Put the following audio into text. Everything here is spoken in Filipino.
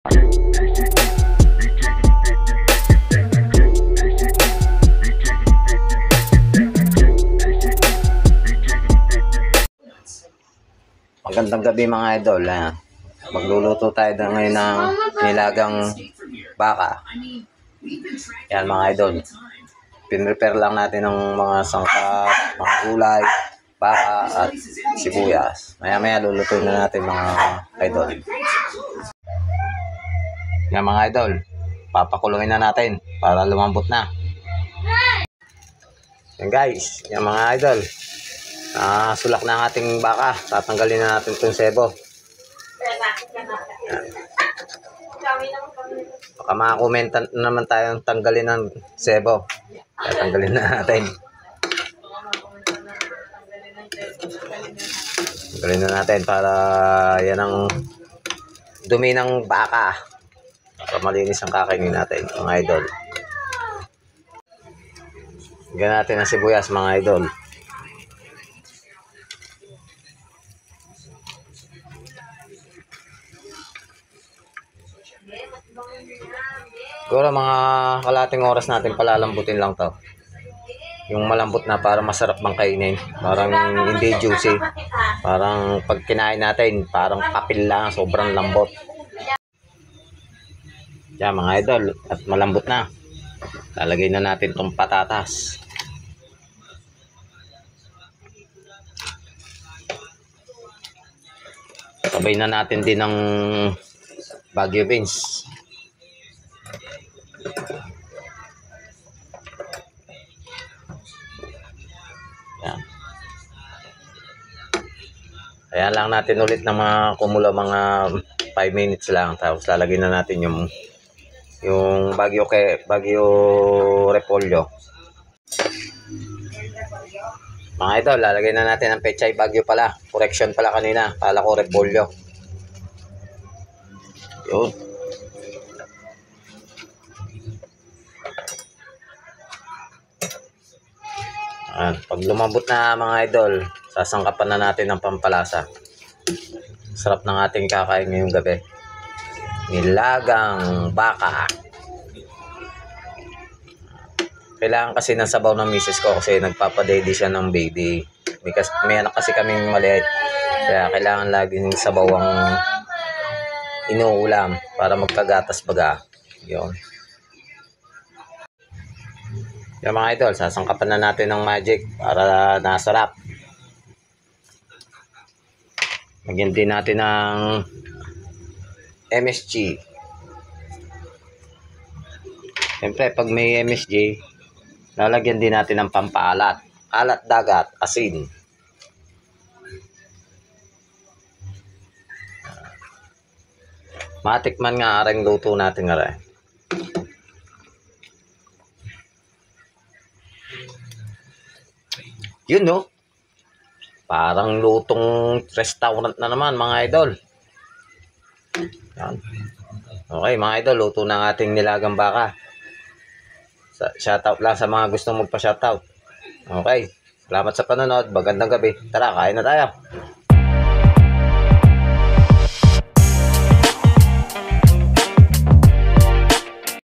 Magandang gabi mga idol. Magluluto tayo ngayon ng nilagang baka. Yan mga idol. Pinrepare lang natin ng mga sangkap, mga gulay, baka at sibuyas. Maya lulutuin na natin mga idol. Yan mga idol. Papakulungin na natin para lumambot na. Yan guys. Yan mga idol. Sulak na ang ating baka. Tatanggalin na natin itong sebo. Yan. Baka makakomenta naman tayong tanggalin ng sebo. Tanggalin na natin. Tanggalin na natin para yan ang dumi ng baka. Para malinis ang kakainin natin mga idol. Higyan natin ang sibuyas mga idol. Siguro mga kalating oras natin palalambutin lang to. Yung malambot na para masarap bang kainin. Parang hindi juicy. Parang pag kinain natin, parang kapil lang, sobrang lambot. Yan mga idol, at malambot na. Lalagay na natin tong patatas. Sabay na natin din ng Baguio beans. Yan. Kaya lang natin ulit ng mga kumulo, mga 5 minutes lang. Tapos lalagyan na natin yung Baguio Repolyo. Mga idol, lalagyan na natin ang pechay Baguio pala. Correction pala kanina. Kala ko Repolyo. Yun. Pag lumambot na mga idol, sasangkapan na natin ng pampalasa. Sarap ng ating kakain ngayong gabi. Nilagang baka. Kailangan kasi ng sabaw ng misis ko kasi nagpapadede siya ng baby. May anak kasi kaming maliit. Kaya kailangan laging sabaw ang inuulam para magkagatas baga. Yun. Yung mga idol, sasangkapan na natin ng magic para nasarap. Lagyan din natin ng MSG. Siyempre, pag may MSG, lalagyan din natin ng pampaalat. Alat dagat, asin. Matikman nga aring luto natin nga rin. Yun no. Parang lutong restaurant na naman mga idol. Yan. Okay mga idol, luto na ang ating nilagang baka. Shoutout lang sa mga gustong magpa-shoutout. Okay. Salamat sa panonood. Magandang gabi. Tara, kain na tayo.